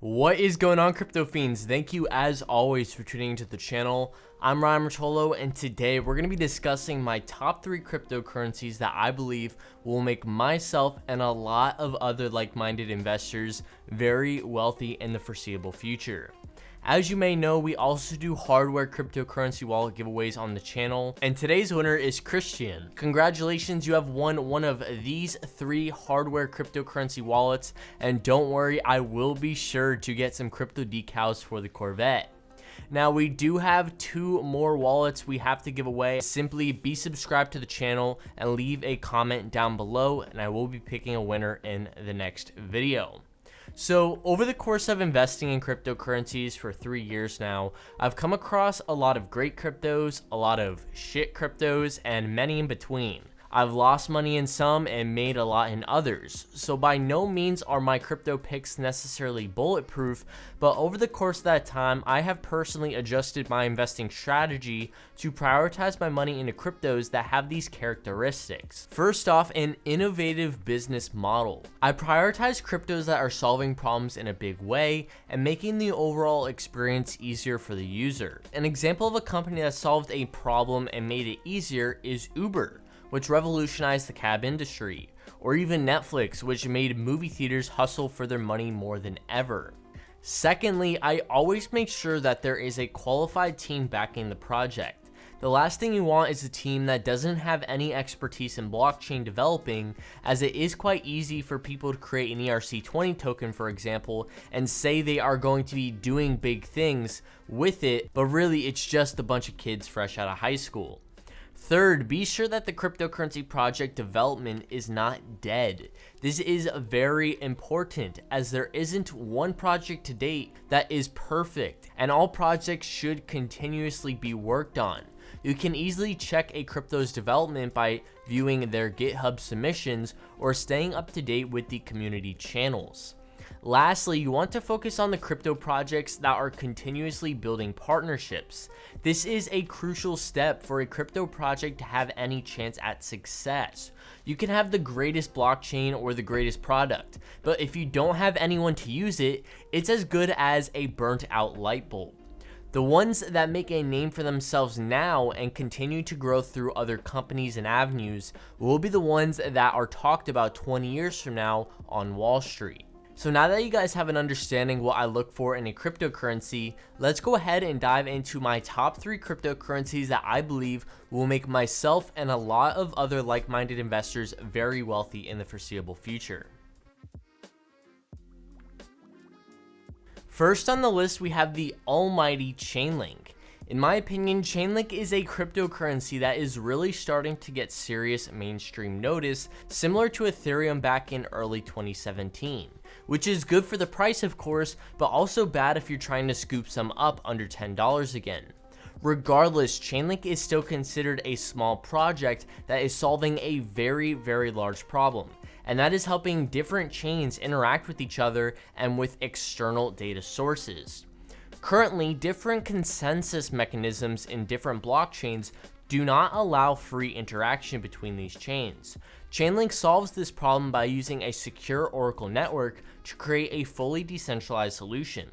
What is going on, crypto fiends? Thank you as always for tuning into the channel. I'm Ryan Rotolo, and today we're going to be discussing my top 3 cryptocurrencies that I believe will make myself and a lot of other like-minded investors very wealthy in the foreseeable future. As you may know, we also do hardware cryptocurrency wallet giveaways on the channel, and today's winner is Christian. Congratulations, you have won one of these 3 hardware cryptocurrency wallets, and don't worry, I will be sure to get some crypto decals for the Corvette. Now, we do have 2 more wallets we have to give away. Simply be subscribed to the channel and leave a comment down below, and I will be picking a winner in the next video. So over the course of investing in cryptocurrencies for 3 years now, I've come across a lot of great cryptos, a lot of shit cryptos, and many in between. I've lost money in some and made a lot in others, so by no means are my crypto picks necessarily bulletproof, but over the course of that time, I have personally adjusted my investing strategy to prioritize my money into cryptos that have these characteristics. First off, an innovative business model. I prioritize cryptos that are solving problems in a big way and making the overall experience easier for the user. An example of a company that solved a problem and made it easier is Uber, which revolutionized the cab industry, or even Netflix, which made movie theaters hustle for their money more than ever. Secondly, I always make sure that there is a qualified team backing the project. The last thing you want is a team that doesn't have any expertise in blockchain developing, as it is quite easy for people to create an ERC20 token, for example, and say they are going to be doing big things with it, but really it's just a bunch of kids fresh out of high school. Third, be sure that the cryptocurrency project development is not dead. This is very important, as there isn't one project to date that is perfect, and all projects should continuously be worked on. You can easily check a crypto's development by viewing their GitHub submissions or staying up to date with the community channels. Lastly, you want to focus on the crypto projects that are continuously building partnerships. This is a crucial step for a crypto project to have any chance at success. You can have the greatest blockchain or the greatest product, but if you don't have anyone to use it, it's as good as a burnt out light bulb. The ones that make a name for themselves now and continue to grow through other companies and avenues will be the ones that are talked about 20 years from now on Wall Street. So now that you guys have an understanding what I look for in a cryptocurrency, let's go ahead and dive into my top 3 cryptocurrencies that I believe will make myself and a lot of other like-minded investors very wealthy in the foreseeable future. First on the list, we have the almighty Chainlink. In my opinion, Chainlink is a cryptocurrency that is really starting to get serious mainstream notice, similar to Ethereum back in early 2017, which is good for the price, of course, but also bad if you're trying to scoop some up under $10 again. Regardless, Chainlink is still considered a small project that is solving a very large problem, and that is helping different chains interact with each other and with external data sources. Currently, different consensus mechanisms in different blockchains do not allow free interaction between these chains. Chainlink solves this problem by using a secure oracle network to create a fully decentralized solution.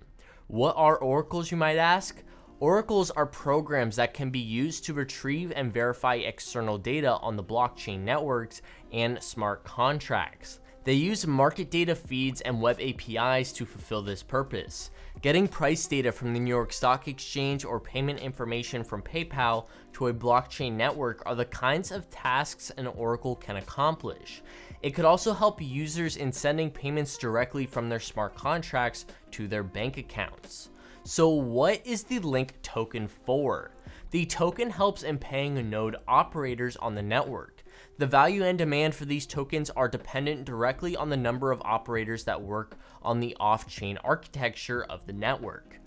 What are oracles, you might ask? Oracles are programs that can be used to retrieve and verify external data on the blockchain networks and smart contracts. They use market data feeds and web APIs to fulfill this purpose. Getting price data from the New York Stock Exchange or payment information from PayPal to a blockchain network are the kinds of tasks an oracle can accomplish. It could also help users in sending payments directly from their smart contracts to their bank accounts. So what is the Link token for? The token helps in paying node operators on the network. The value and demand for these tokens are dependent directly on the number of operators that work on the off-chain architecture of the network.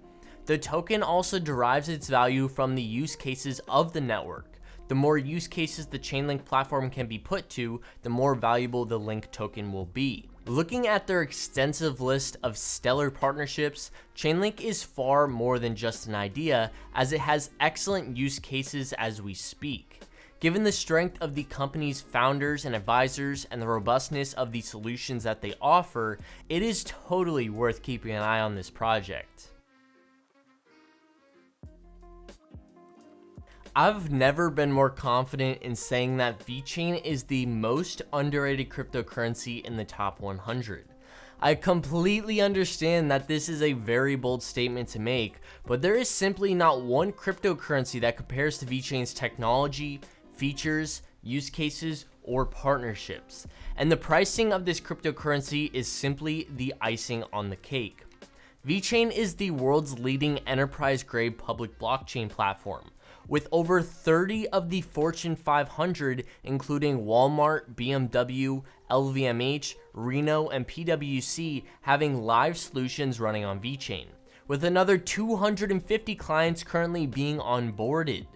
The token also derives its value from the use cases of the network. The more use cases the Chainlink platform can be put to, the more valuable the Link token will be. Looking at their extensive list of stellar partnerships, Chainlink is far more than just an idea, as it has excellent use cases as we speak. Given the strength of the company's founders and advisors and the robustness of the solutions that they offer, it is totally worth keeping an eye on this project. I've never been more confident in saying that vechain is the most underrated cryptocurrency in the top 100. I completely understand that this is a very bold statement to make, but there is simply not one cryptocurrency that compares to vechain's technology, features, use cases, or partnerships. And the pricing of this cryptocurrency is simply the icing on the cake. Vechain is the world's leading enterprise-grade public blockchain platform, with over 30 of the Fortune 500, including Walmart, BMW, LVMH, Reno, and PwC, having live solutions running on vechain, with another 250 clients currently being onboarded.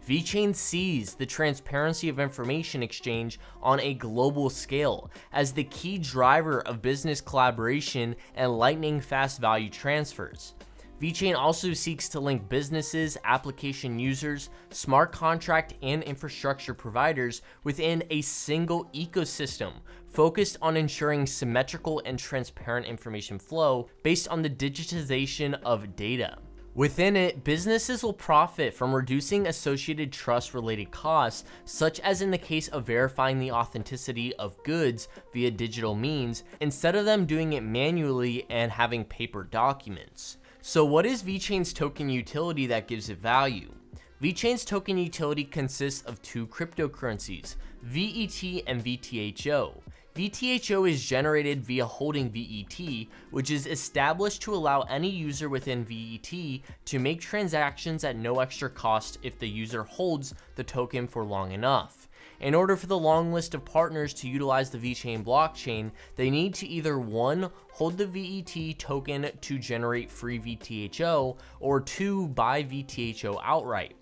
Vechain sees the transparency of information exchange on a global scale as the key driver of business collaboration and lightning-fast value transfers. Vechain also seeks to link businesses, application users, smart contract, and infrastructure providers within a single ecosystem, focused on ensuring symmetrical and transparent information flow based on the digitization of data. Within it, businesses will profit from reducing associated trust-related costs, such as in the case of verifying the authenticity of goods via digital means, instead of them doing it manually and having paper documents. So what is vechain's token utility that gives it value? Vechain's token utility consists of two cryptocurrencies, VET and VTHO. VTHO is generated via holding VET, which is established to allow any user within VET to make transactions at no extra cost if the user holds the token for long enough. In order for the long list of partners to utilize the vechain blockchain, they need to either 1. Hold the VET token to generate free VTHO, or 2. Buy VTHO outright.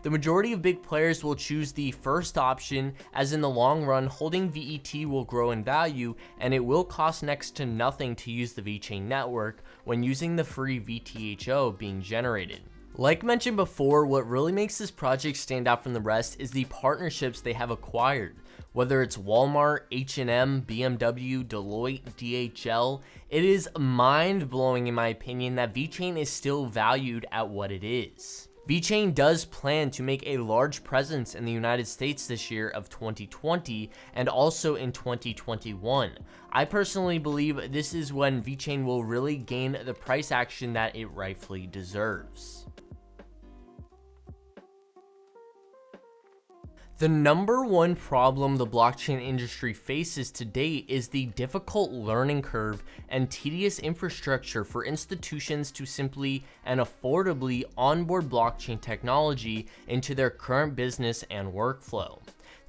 The majority of big players will choose the first option, as in the long run, holding VET will grow in value and it will cost next to nothing to use the vechain network when using the free VTHO being generated. Like mentioned before, what really makes this project stand out from the rest is the partnerships they have acquired. Whether it's Walmart, H&M, BMW, Deloitte, DHL, it is mind-blowing in my opinion that vechain is still valued at what it is. Vechain does plan to make a large presence in the United States this year of 2020 and also in 2021. I personally believe this is when vechain will really gain the price action that it rightfully deserves. The number one problem the blockchain industry faces today is the difficult learning curve and tedious infrastructure for institutions to simply and affordably onboard blockchain technology into their current business and workflow.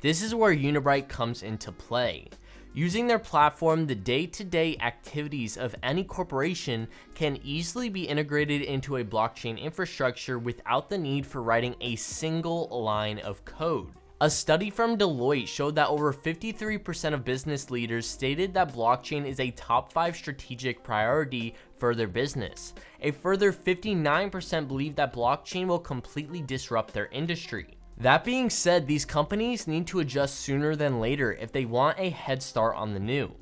This is where Unibright comes into play. Using their platform, the day-to-day activities of any corporation can easily be integrated into a blockchain infrastructure without the need for writing a single line of code. A study from Deloitte showed that over 53% of business leaders stated that blockchain is a top 5 strategic priority for their business. A further 59% believe that blockchain will completely disrupt their industry. That being said, these companies need to adjust sooner than later if they want a head start on the new.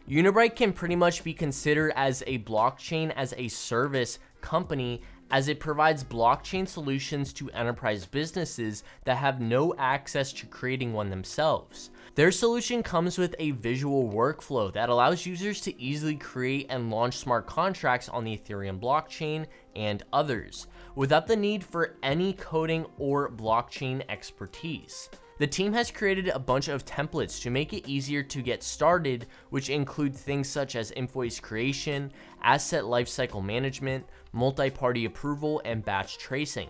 Unibright can pretty much be considered as a blockchain as a service company, as it provides blockchain solutions to enterprise businesses that have no access to creating one themselves. Their solution comes with a visual workflow that allows users to easily create and launch smart contracts on the Ethereum blockchain and others, without the need for any coding or blockchain expertise. The team has created a bunch of templates to make it easier to get started, which include things such as invoice creation, asset lifecycle management, multi-party approval, and batch tracing.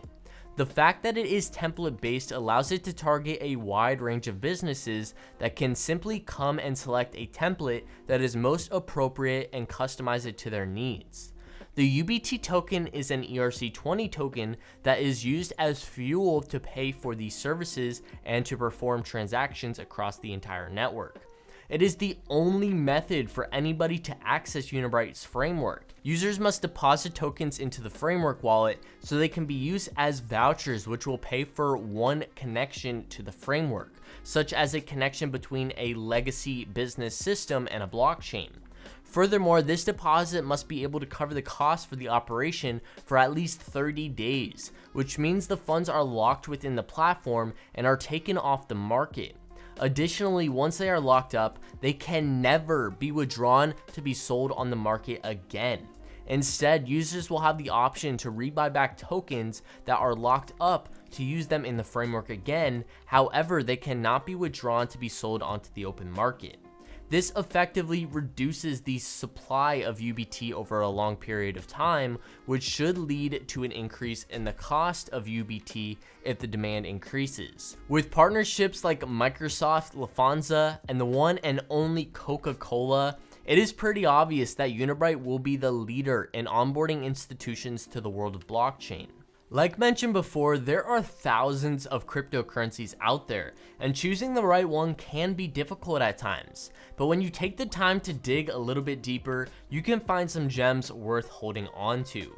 The fact that it is template-based allows it to target a wide range of businesses that can simply come and select a template that is most appropriate and customize it to their needs. The UBT token is an ERC20 token that is used as fuel to pay for these services and to perform transactions across the entire network. It is the only method for anybody to access Unibright's framework. Users must deposit tokens into the framework wallet so they can be used as vouchers, which will pay for one connection to the framework, such as a connection between a legacy business system and a blockchain. Furthermore, this deposit must be able to cover the cost for the operation for at least 30 days, which means the funds are locked within the platform and are taken off the market. Additionally, once they are locked up, they can never be withdrawn to be sold on the market again. Instead, users will have the option to rebuy back tokens that are locked up to use them in the framework again. However, they cannot be withdrawn to be sold onto the open market. This effectively reduces the supply of UBT over a long period of time, which should lead to an increase in the cost of UBT if the demand increases. With partnerships like Microsoft, Lufthansa, and the one and only Coca-Cola, it is pretty obvious that Unibright will be the leader in onboarding institutions to the world of blockchain. Like mentioned before, there are thousands of cryptocurrencies out there, and choosing the right one can be difficult at times. But when you take the time to dig a little bit deeper, you can find some gems worth holding on to.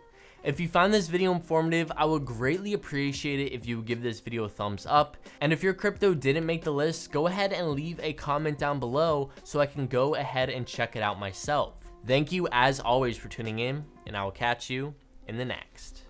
If you found this video informative, I would greatly appreciate it if you would give this video a thumbs up. And if your crypto didn't make the list, go ahead and leave a comment down below so I can go ahead and check it out myself. Thank you as always for tuning in, and I will catch you in the next.